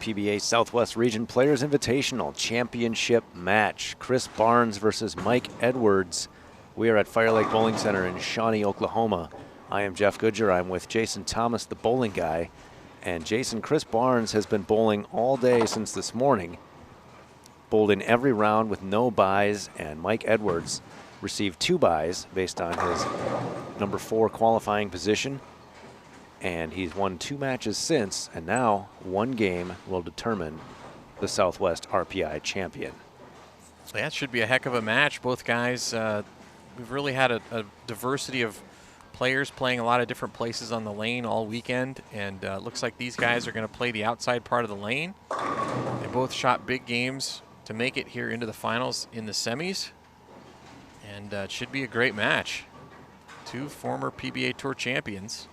PBA Southwest Region Players Invitational Championship match. Chris Barnes versus Mike Edwards. We are at Firelake Bowling Center in Shawnee, Oklahoma. I am Jeff Goodger. I'm with Jason Thomas, the bowling guy. And Jason, Chris Barnes has been bowling all day since this morning. Bowled in every round with no byes, and Mike Edwards received 2 byes based on his number 4 qualifying position. And he's won 2 matches since, and now 1 game will determine the Southwest RPI champion. That should be a heck of a match. Both guys, we've really had a diversity of players playing a lot of different places on the lane all weekend, and it looks like these guys are going to play the outside part of the lane. They both shot big games to make it here into the finals in the semis, and it should be a great match. 2 former PBA Tour champions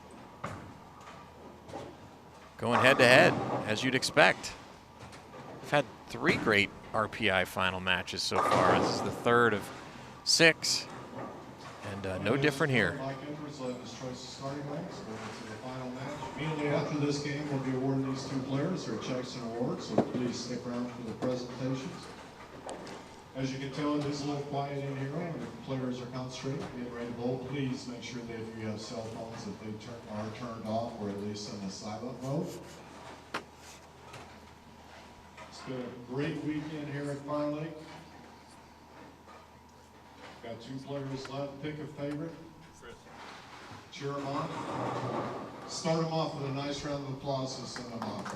going head-to-head, as you'd expect. We've had 3 great RPI final matches so far. This is the 3rd of 6, and no different here. Mike Edwards led his choice of starting ranks going to the final match. Immediately after this game, we'll be awarding these 2 players their checks and awards, so please stick around for the presentations. As you can tell, it is a little quiet in here, and the players are concentrating, getting ready to bowl. Please make sure that if you have cell phones, that they are turned off or at least in the silent mode. It's been a great weekend here at Firelake. Got 2 players left. Pick a favorite. Cheer them on. Start them off with a nice round of applause and send them off.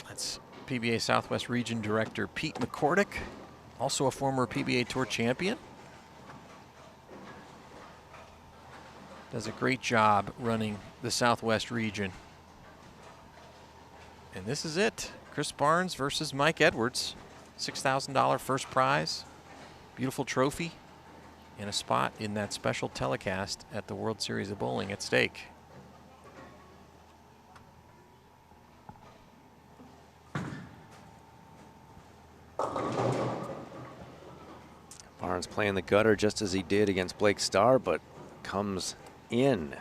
That's PBA Southwest Region Director Pete McCordick, also a former PBA Tour champion. Does a great job running the Southwest region. And this is it. Chris Barnes versus Mike Edwards. $6,000 first prize, beautiful trophy, and a spot in that special telecast at the World Series of Bowling at stake. Barnes playing the gutter just as he did against Blake Starr, but comes in.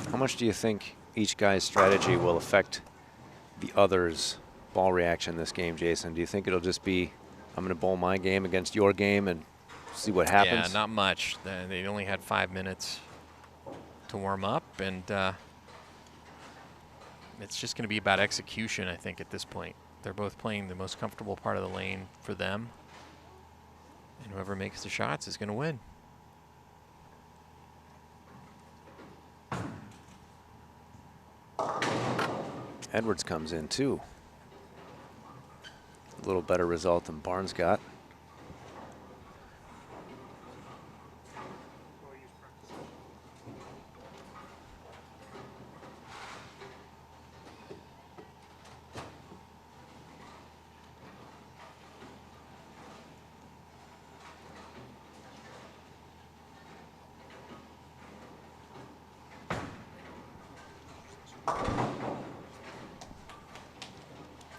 How much do you think each guy's strategy will affect the other's ball reaction this game, Jason? Do you think it'll just be, I'm going to bowl my game against your game and see what happens? Yeah, not much. They only had 5 minutes to warm up, and it's just going to be about execution, I think, at this point. They're both playing the most comfortable part of the lane for them, and whoever makes the shots is going to win. Edwards comes in too. A little better result than Barnes got.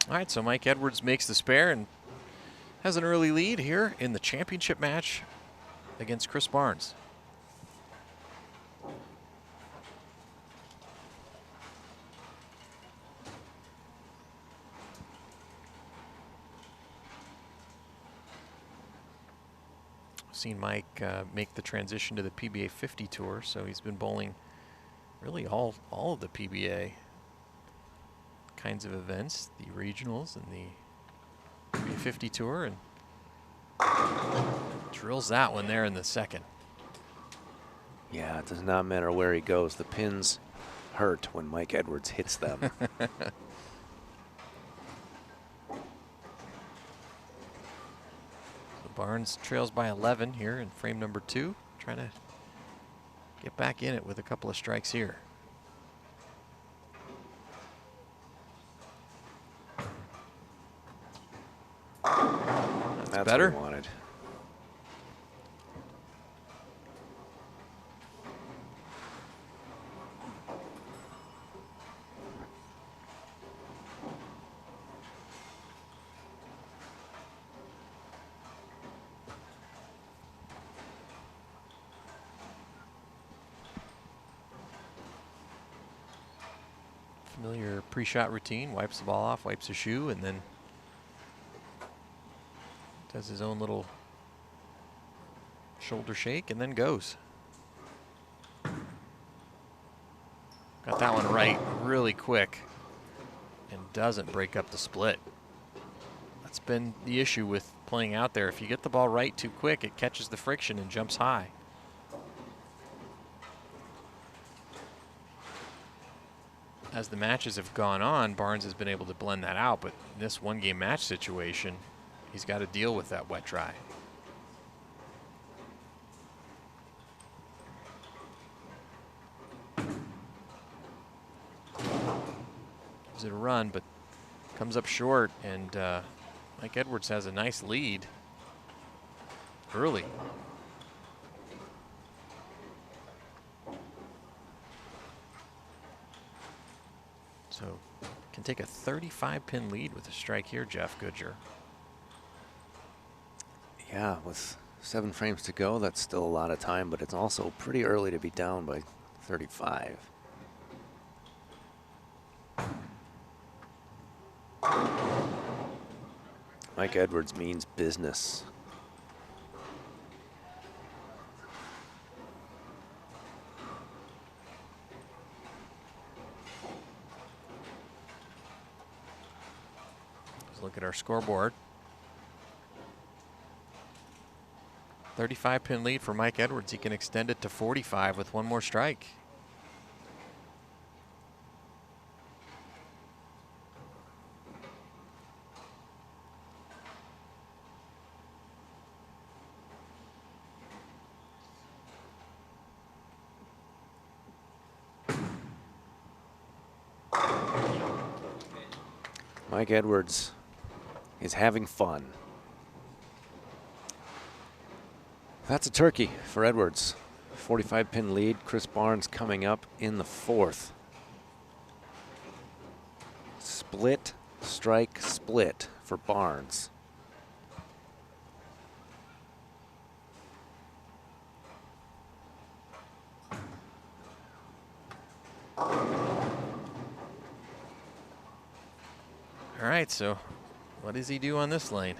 All right, so Mike Edwards makes the spare and has an early lead here in the championship match against Chris Barnes. I've seen Mike make the transition to the PBA 50 Tour, so he's been bowling really all of the PBA kinds of events, the regionals and the PBA 50 Tour, and drills that one there in the 2nd. Yeah, it does not matter where he goes. The pins hurt when Mike Edwards hits them. So Barnes trails by 11 here in frame number 2, trying to get back in it with a couple of strikes here. That's better. What he wanted. Familiar pre-shot routine, wipes the ball off, wipes his shoe, and then does his own little shoulder shake and then goes. Got that one right really quick and doesn't break up the split. That's been the issue with playing out there. If you get the ball right too quick, it catches the friction and jumps high. As the matches have gone on, Barnes has been able to blend that out, but in this one-game match situation, he's got to deal with that wet dry. Gives it a run, but comes up short, and Mike Edwards has a nice lead early. So can take a 35-pin lead with a strike here, Jeff Goodger. Yeah, with 7 frames to go, that's still a lot of time, but it's also pretty early to be down by 35. Mike Edwards means business. Let's look at our scoreboard. 35-pin lead for Mike Edwards. He can extend it to 45 with one more strike. Mike Edwards is having fun. That's a turkey for Edwards. 45-pin lead. Chris Barnes coming up in the 4th. Split, strike, split for Barnes. All right, so what does he do on this lane?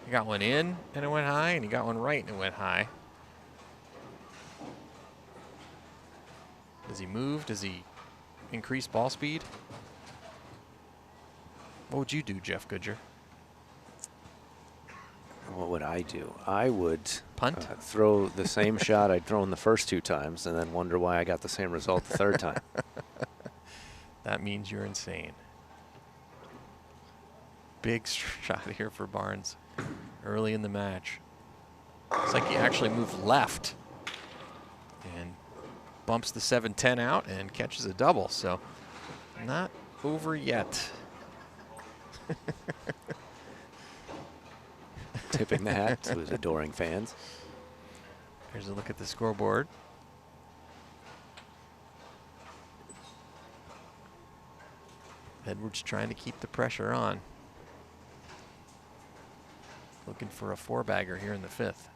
He got one in and it went high, and he got one right and it went high. Does he move? Does he increase ball speed? What would you do, Jeff Goodger? What would I do? I would Punt? throw the same shot I'd thrown the first 2 times and then wonder why I got the same result the 3rd time. That means you're insane. Big shot here for Barnes early in the match. Looks like he actually moved left and bumps the 7-10 out and catches a double. So not over yet. Tipping the hat to his adoring fans. Here's a look at the scoreboard. Edwards trying to keep the pressure on. Looking for a 4-bagger here in the 5th.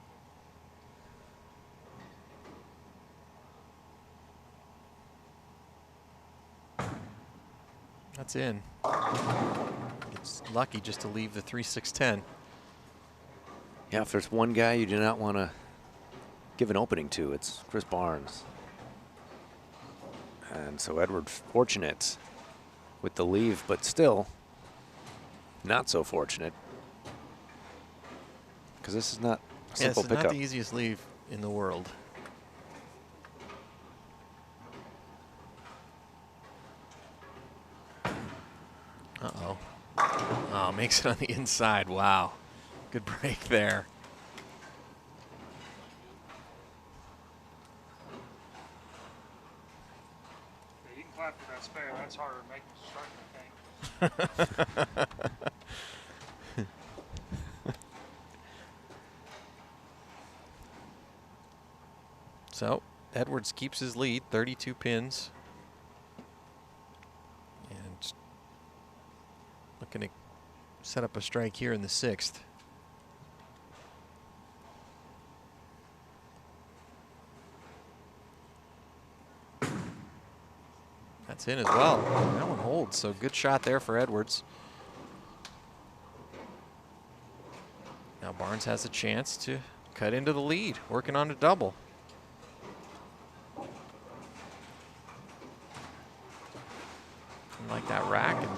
That's in. It's lucky just to leave the 3-6-10. Yeah, if there's one guy you do not want to give an opening to, it's Chris Barnes. And so Edwards fortunate with the leave, but still not so fortunate, because this is not a simple This is pickup. not the easiest leave in the world. Uh-oh. Oh, makes it on the inside. Wow. Good break there. You can clap for that spare. That's harder to make than striking, I think. So Edwards keeps his lead, 32 pins. And looking to set up a strike here in the 6th. That's in as well. That one holds, so good shot there for Edwards. Now Barnes has a chance to cut into the lead, working on a double. I like that rack, and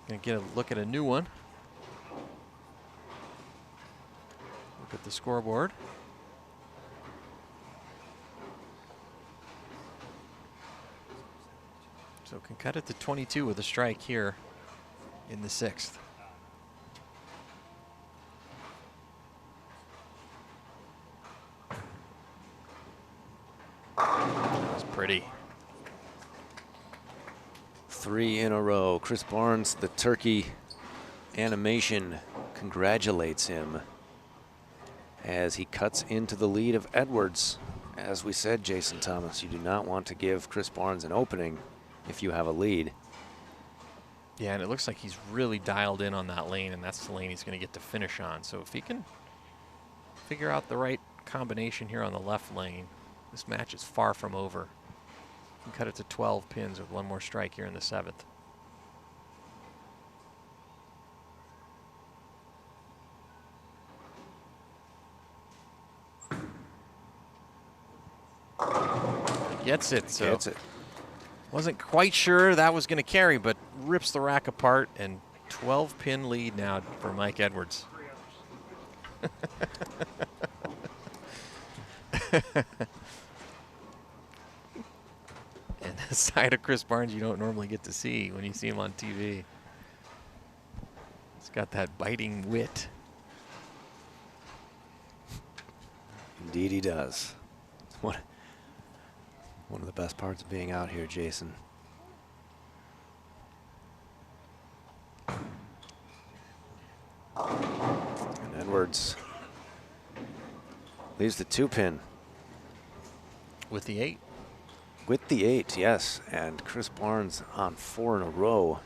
gonna get a look at a new one. Look at the scoreboard. So can cut it to 22 with a strike here in the 6th. That's pretty. 3 in a row. Chris Barnes, the turkey animation, congratulates him as he cuts into the lead of Edwards. As we said, Jason Thomas, you do not want to give Chris Barnes an opening if you have a lead. Yeah, and it looks like he's really dialed in on that lane, and that's the lane he's going to get to finish on. So if he can figure out the right combination here on the left lane, this match is far from over. He can cut it to 12 pins with one more strike here in the 7th. Gets it. So Gets it. wasn't quite sure that was going to carry, but rips the rack apart, and 12-pin lead now for Mike Edwards. And the side of Chris Barnes you don't normally get to see when you see him on TV. He's got that biting wit. Indeed he does. One of the best parts of being out here, Jason. And Edwards leaves the 2-pin. With the 8. With the 8, yes. And Chris Barnes on 4 in a row.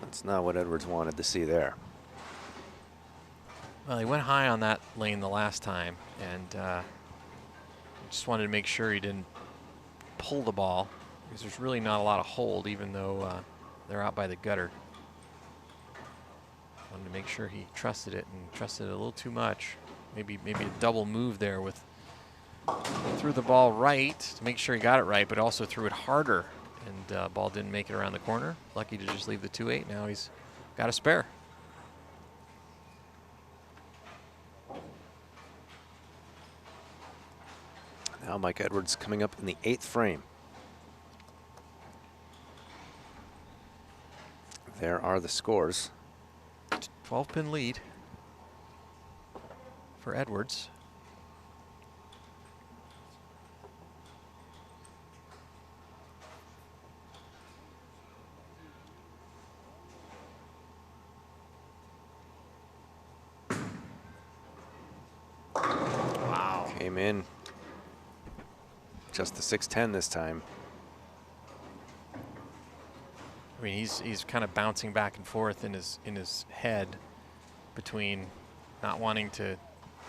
That's not what Edwards wanted to see there. Well, he went high on that lane the last time, and just wanted to make sure he didn't pull the ball, because there's really not a lot of hold, even though they're out by the gutter. Wanted to make sure he trusted it, and trusted it a little too much. Maybe a double move there with threw the ball right to make sure he got it right, but also threw it harder, and ball didn't make it around the corner. Lucky to just leave the 2-8. Now he's got a spare. Now Mike Edwards coming up in the 8th frame. There are the scores. 12-pin lead for Edwards. Wow. Came in just the 6-10 this time. I mean, he's kind of bouncing back and forth in his head between not wanting to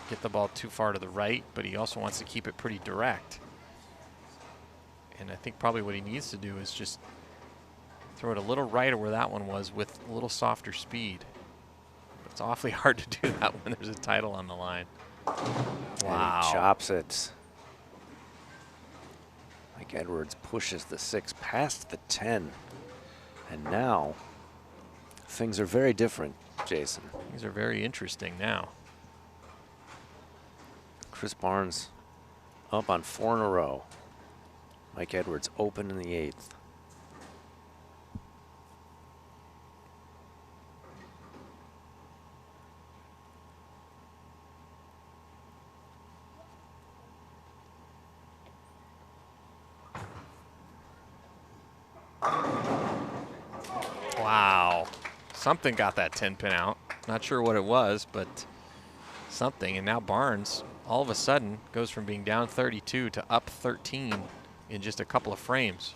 get the ball too far to the right, but he also wants to keep it pretty direct. And I think probably what he needs to do is just throw it a little right of where that one was with a little softer speed. It's awfully hard to do that when there's a title on the line. Wow. And he chops it. Mike Edwards pushes the 6 past the 10. And now things are very different, Jason. Things are very interesting now. Chris Barnes up on 4 in a row. Mike Edwards open in the 8th. Wow. Something got that 10-pin out. Not sure what it was, but something. And now Barnes, all of a sudden, goes from being down 32 to up 13 in just a couple of frames.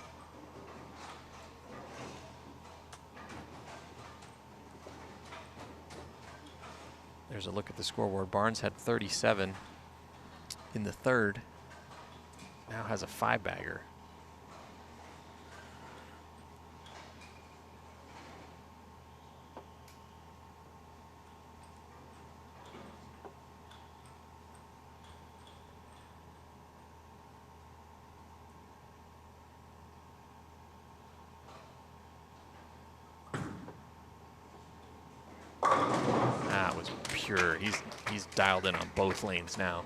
There's a look at the scoreboard. Barnes had 37 in the 3rd. Now has a 5-bagger. pure. He's dialed in on both lanes now.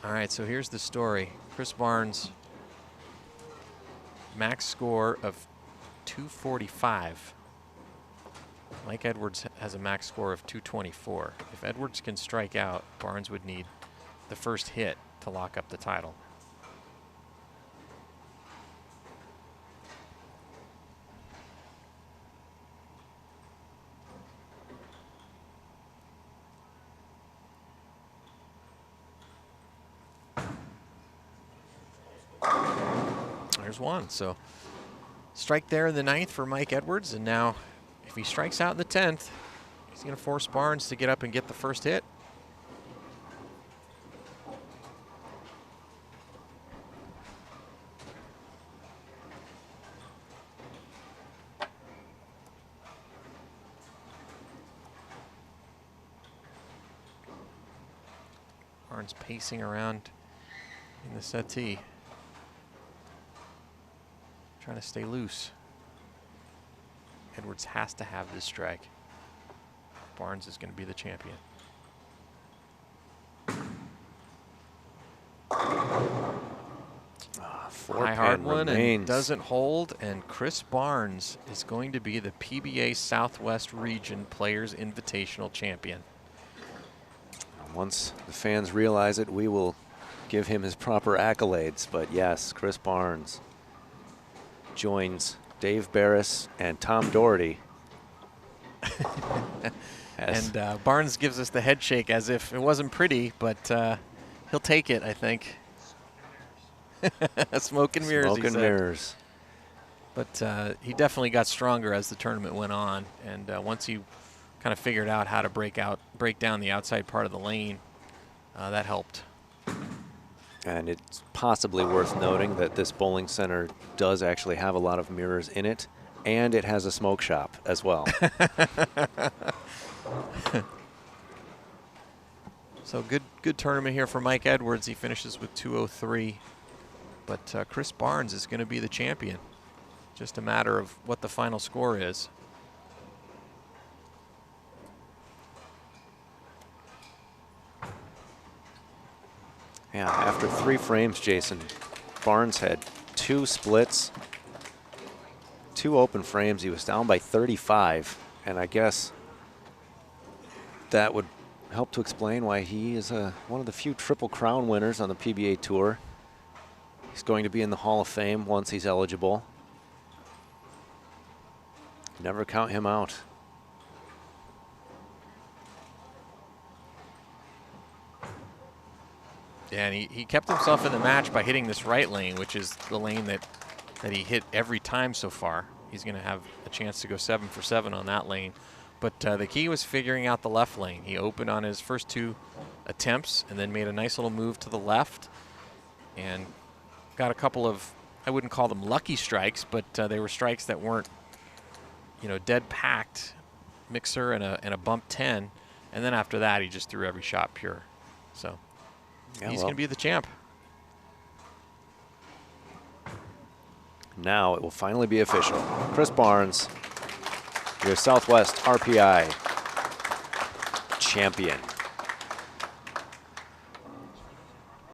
All right, so here's the story. Chris Barnes, max score of 245. Mike Edwards has a max score of 224. If Edwards can strike out, Barnes would need the first hit to lock up the title. There's one. So strike there in the 9th for Mike Edwards, and now if he strikes out in the 10th, he's going to force Barnes to get up and get the first hit. Barnes pacing around in the settee, trying to stay loose. Edwards has to have this strike. Barnes is going to be the champion. High hard one and doesn't hold, and Chris Barnes is going to be the PBA Southwest Region Players Invitational Champion. Once the fans realize it, we will give him his proper accolades. But yes, Chris Barnes joins Dave Barris and Tom Doherty. And Barnes gives us the head shake as if it wasn't pretty, but he'll take it, I think. Smoke and mirrors, Smoke and mirrors. But he definitely got stronger as the tournament went on, and once he kind of figured out how to break down the outside part of the lane, that helped. And it's possibly worth noting that this bowling center does actually have a lot of mirrors in it, and it has a smoke shop as well. So good tournament here for Mike Edwards. He finishes with 203, but Chris Barnes is going to be the champion. Just a matter of what the final score is. Yeah, after 3 frames, Jason, Barnes had 2 splits, 2 open frames. He was down by 35, and I guess that would help to explain why he is one of the few Triple Crown winners on the PBA Tour. He's going to be in the Hall of Fame once he's eligible. Never count him out. Yeah, and he kept himself in the match by hitting this right lane, which is the lane that he hit every time so far. He's going to have a chance to go 7 for 7 on that lane. But the key was figuring out the left lane. He opened on his first 2 attempts and then made a nice little move to the left and got a couple of, I wouldn't call them lucky strikes, but they were strikes that weren't, you know, dead packed, mixer and a bump 10. And then after that, he just threw every shot pure. So yeah, he's going to be the champ. Now it will finally be official. Chris Barnes, your Southwest RPI champion.